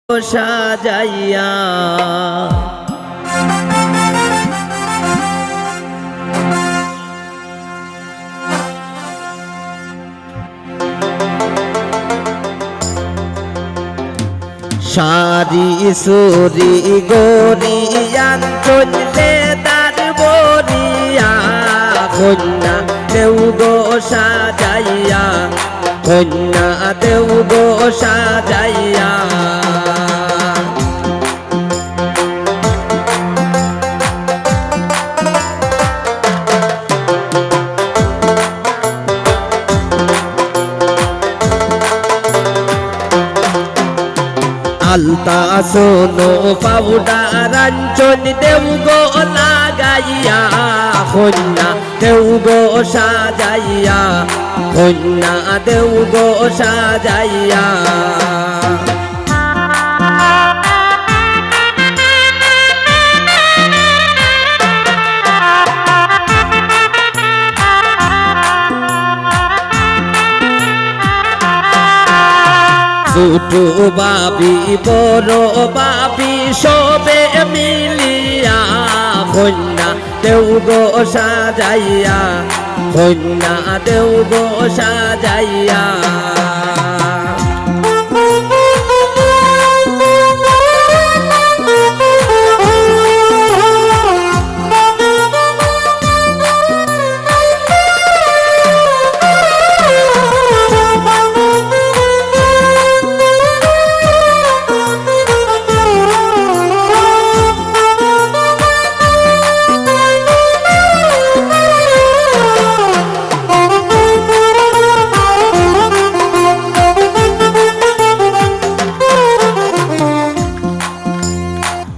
সাজাইয়া সারি সুরি গরিয়ান চললে তার বরিয়া কন্যা দেউ গো সাজাইয়া কন্যা দেউ গো সাজাইয়া আলতা সোনো পাউডার আঞ্চল দেউ গো লাগাইয়া কন্যা দেউ গো সাজাইয়া কন্যা দেউ গো সাজাইয়া ছোটো বাবি বড় বাবি সবে মিলিয়া কন্যা দেউ গো সাজাইয়া কন্যা দেউ গো সাজাইয়া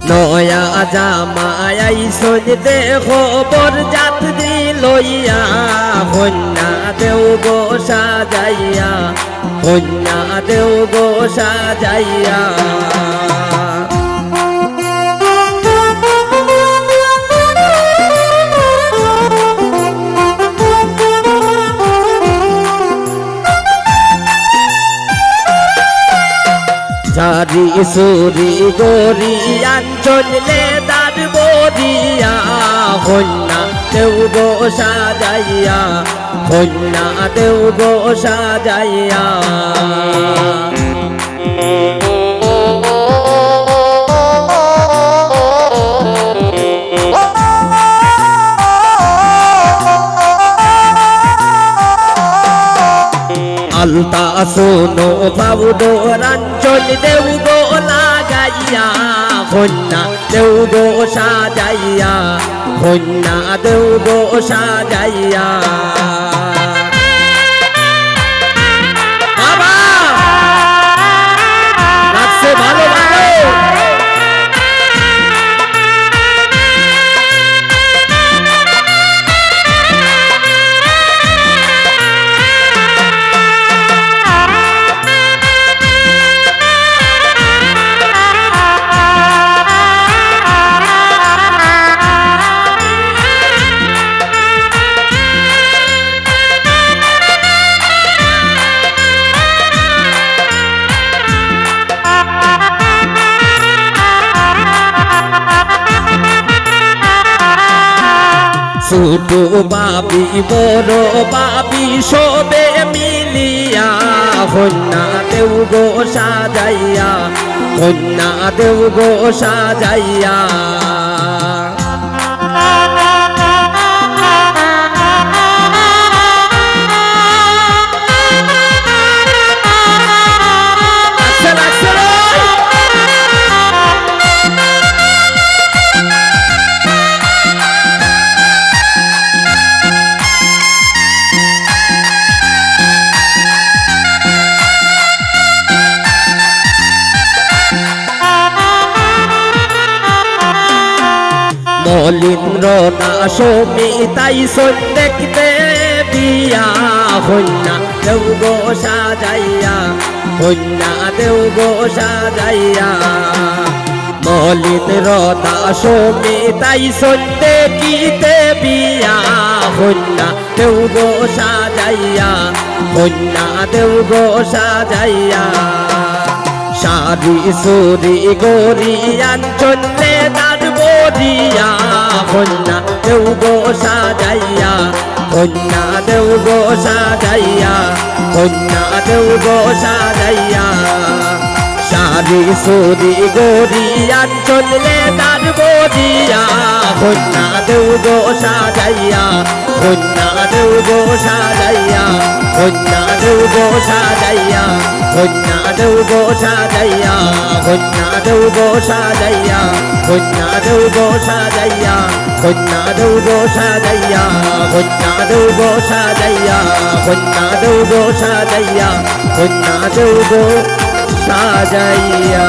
নয়া জামাই সন দেখো বরযাত্রী লইয়া কন্যা দেউ গো সাজাইয়া কন্যা দেউ গো সাজাইয়া সারি সুরি গরিয়ান চললে তার বরিয়া কন্যা দেউ গো সাজাইয়া কন্যা দেউ গো সাজাইয়া আলতা সোনো পাউডার আঞ্চল দেউ গো লাগাইয়া কন্যা দেউ গো সাজাইয়া কন্যা দেউ গো সাজাইয়া বাবা লাগছে ভালো ভালো ছোটো বাবি বড় বাবি সবে মিলিয়া কন্যা দেউ গো সাজাইয়া কন্যা দেউ গো সাজাইয়া মলিন্দ্র না সমিতাই সন দেখতে বিয়া কন্যা দেউ গো সাজাইয়া কন্যা দেউ গো সাজাইয়া মলিন্দ্র না সমিতাই সন দেখিতে বিয়া কন্যা দেউ গো সাজাইয়া কন্যা দেউ গো সাজাইয়া সারি সুরি গরিয়ান চললে তার বরিয়া কন্যা দেউ গো সাজাইয়া কন্যা দেউ গো সাজাইয়া কন্যা দেউ গো সাজাইয়া সারি সুরি গরিয়ান চললে তার বরিয়া কন্যা দেউ গো সাজাইয়া কন্যা দেউ গো সাজাইয়া কন্যা দেউ গো সাজাইয়া কন্যা দেউ গো সাজাইয়া কন্যা দেউ গো সাজাইয়া কন্যা দেউ গো সাজাইয়া কন্যা দেউ গো সাজাইয়া কন্যা দেউ গো সাজাইয়া কন্যা দেউ গো সাজাইয়া কন্যা দেউ গো সাজাইয়া